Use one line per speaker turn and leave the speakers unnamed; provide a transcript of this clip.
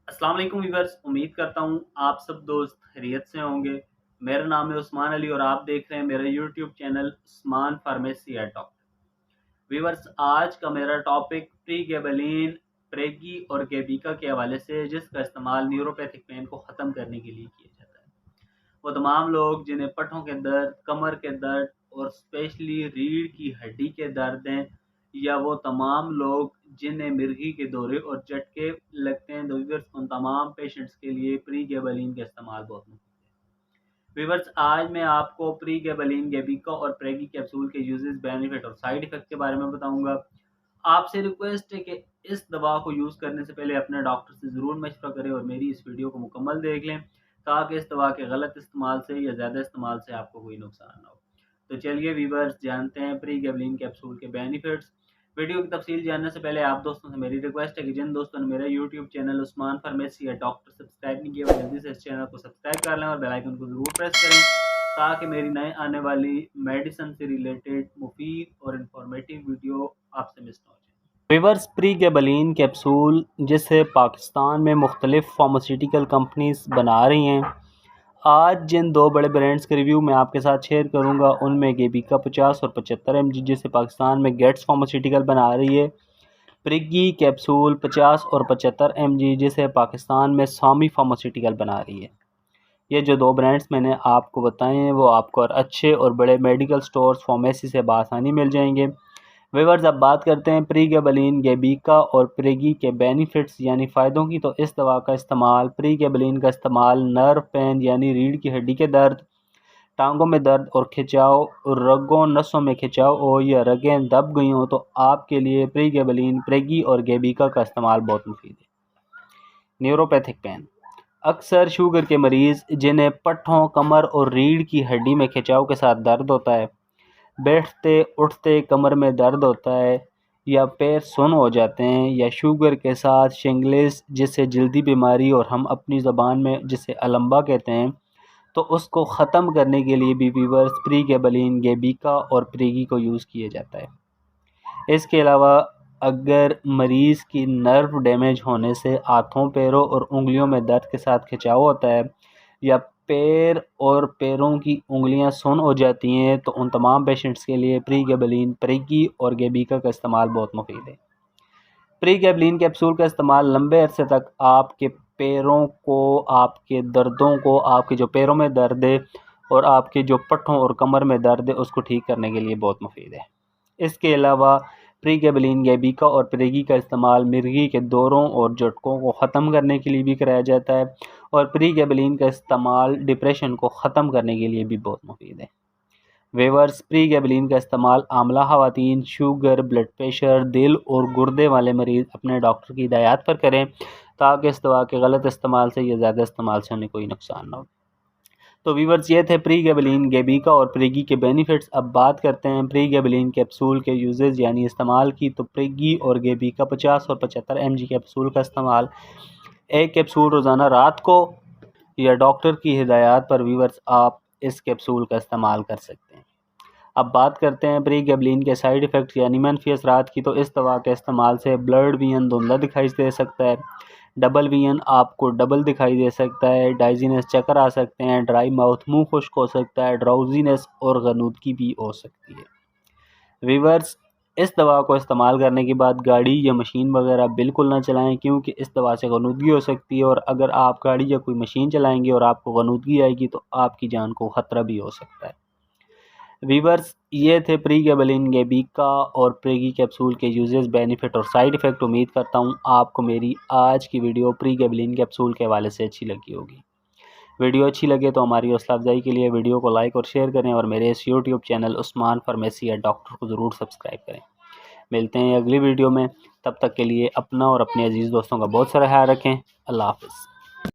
السلام علیکم ویورز، امید کرتا ہوں آپ سب دوست خیریت سے ہوں گے۔ میرا نام ہے عثمان علی اور آپ دیکھ رہے ہیں میرا YouTube channel Usman pharmacy at doctor. Viewers, آج کا میرا ٹاپک پری گیبلین، پریگی اور گیبیکا کے حوالے سے، جس کا استعمال نیوروپیتھک پین کو ختم کرنے کے لیے کیا جاتا ہے۔ وہ تمام لوگ جنہیں پٹھوں کے درد، کمر کے درد اور اسپیشلی ریڑھ کی ہڈی کے درد ہیں، یا وہ تمام لوگ جنہیں مرگی کے دورے اور جھٹکے لگتے ہیں، ان تمام پیشنٹس کے لیے پری گیبلین کا استعمال بہت مفید ہے۔ ویورز، آج میں آپ کو پری گیبلین، گیبیکا اور پریگی کیپسول کے یوزز، بینیفٹ اور سائیڈ ایفیکٹ کے بارے میں بتاؤں گا۔ آپ سے ریکویسٹ ہے کہ اس دوا کو یوز کرنے سے پہلے اپنے ڈاکٹر سے ضرور مشورہ کریں اور میری اس ویڈیو کو مکمل دیکھ لیں، تاکہ اس دوا کے غلط استعمال سے یا زیادہ استعمال سے آپ کو کوئی نقصان نہ ہو۔ تو چلیے ویورز، جانتے ہیں پری گیبلین کیپسول کے بینیفٹس۔ ویڈیو کی تفصیل جاننے سے پہلے آپ دوستوں سے میری ریکویسٹ ہے کہ جن دوستوں نے میرا یوٹیوب چینل عثمان فارمیسی یا ڈاکٹر سبسکرائب نہیں کیا، وہ جلدی سے اس چینل کو سبسکرائب کر لیں اور بیل آئیکن کو ضرور پریس کریں، تاکہ میری نئے آنے والی میڈیسن سے ریلیٹڈ مفید اور انفارمیٹیو ویڈیو آپ سے مس نہ ہو جائے۔ ویورز، پری گیبلین کیپسول جسے پاکستان میں مختلف فارماسیوٹیکل کمپنیز بنا رہی ہیں، آج جن دو بڑے برانڈز کے ریویو میں آپ کے ساتھ شیئر کروں گا، ان میں گیبیکا 50 اور 75 mg جسے پاکستان میں گیٹس فارماسیوٹیکل بنا رہی ہے، پریگی کیپسول 50 اور 75 mg جسے پاکستان میں سامی فارماسیوٹیکل بنا رہی ہے۔ یہ جو دو برانڈز میں نے آپ کو بتائے ہیں، وہ آپ کو اچھے اور بڑے میڈیکل سٹورز، فارمیسی سے بآسانی مل جائیں گے۔ ویورز، اب بات کرتے ہیں پری گیبلین، گیبیکا اور پریگی کے بینیفٹس یعنی فائدوں کی۔ تو اس دوا کا استعمال، پری گیبلین کا استعمال نرو پین یعنی ریڑھ کی ہڈی کے درد، ٹانگوں میں درد اور کھچاؤ، رگوں نسوں میں کھچاؤ ہو یا رگیں دب گئی ہوں، تو آپ کے لیے پری گیبلین، پریگی اور گیبیکا کا استعمال بہت مفید ہے۔ نیوروپیتھک پین، اکثر شوگر کے مریض جنہیں پٹھوں، کمر اور ریڑھ کی ہڈی میں کھچاؤ کے ساتھ درد ہوتا ہے، بیٹھتے اٹھتے کمر میں درد ہوتا ہے، یا پیر سن ہو جاتے ہیں، یا شوگر کے ساتھ شنگلز جسے جلدی بیماری اور ہم اپنی زبان میں جسے المبا کہتے ہیں، تو اس کو ختم کرنے کے لیے بھی ویورز پری گیبلین، گیبیکا اور پریگی کو یوز کیا جاتا ہے۔ اس کے علاوہ اگر مریض کی نرو ڈیمیج ہونے سے ہاتھوں، پیروں اور انگلیوں میں درد کے ساتھ کھچاؤ ہوتا ہے، یا پیر اور پیروں کی انگلیاں سن ہو جاتی ہیں، تو ان تمام پیشنٹس کے لیے پری گیبلین، پریگی اور گیبیکا کا استعمال بہت مفید ہے۔ پری گیبلین کیپسول کا استعمال لمبے عرصے تک آپ کے پیروں کو، آپ کے دردوں کو، آپ کے جو پیروں میں درد ہے اور آپ کے جو پٹھوں اور کمر میں درد ہے، اس کو ٹھیک کرنے کے لیے بہت مفید ہے۔ اس کے علاوہ پری گیبلین، گیبیکا اور پریگی کا استعمال مرگی کے دوروں اور جھٹکوں کو ختم کرنے کے لیے بھی کرایا جاتا ہے، اور پری گیبلین کا استعمال ڈپریشن کو ختم کرنے کے لیے بھی بہت مفید ہے۔ ویورز، پری گیبلین کا استعمال حاملہ خواتین، شوگر، بلڈ پریشر، دل اور گردے والے مریض اپنے ڈاکٹر کی ہدایات پر کریں، تاکہ اس دوا کے غلط استعمال سے یا زیادہ استعمال سے انہیں کوئی نقصان نہ ہو۔ تو ویورز، یہ تھے پری گیبلین، گیبیکا اور پریگی کے بینیفٹس۔ اب بات کرتے ہیں پری گیبلین کیپسول کے یوزز یعنی استعمال کی۔ تو پریگی اور گیبیکا 50 اور 75 mg کیپسول کا استعمال، ایک کیپسول روزانہ رات کو یا ڈاکٹر کی ہدایات پر ویورز آپ اس کیپسول کا استعمال کر سکتے ہیں۔ اب بات کرتے ہیں پری گیبلین کے سائیڈ ایفیکٹس یعنی منفی اثرات کی۔ تو اس دوا کے استعمال سے بلڈ ویژن دھندلا دکھائی دے سکتا ہے، ڈبل ویژن آپ کو ڈبل دکھائی دے سکتا ہے، ڈائزینس، چکر آ سکتے ہیں، ڈرائی ماؤتھ، منہ خشک ہو سکتا ہے، ڈراؤزینس اور غنودگی بھی ہو سکتی ہے۔ ویورز، اس دوا کو استعمال کرنے کے بعد گاڑی یا مشین وغیرہ بالکل نہ چلائیں، کیونکہ اس دوا سے غنودگی ہو سکتی ہے، اور اگر آپ گاڑی یا کوئی مشین چلائیں گے اور آپ کو غنودگی آئے گی تو آپ کی جان کو خطرہ بھی ہو سکتا ہے۔ ویورز، یہ تھے پری گیبلین، گیبیکا اور پریگی کیپسول کے یوزز، بینیفٹ اور سائیڈ ایفیکٹ۔ امید کرتا ہوں آپ کو میری آج کی ویڈیو پری گیبلین کیپسول کے حوالے سے اچھی لگی ہوگی۔ ویڈیو اچھی لگے تو ہماری حوصلہ افزائی کے لیے ویڈیو کو لائک اور شیئر کریں، اور میرے اس یوٹیوب چینل عثمان فارمیسی یا ڈاکٹر کو ضرور سبسکرائب کریں۔ ملتے ہیں اگلی ویڈیو میں، تب تک کے لیے اپنا اور اپنے عزیز دوستوں کا بہت سارا خیال رکھیں۔ اللہ حافظ۔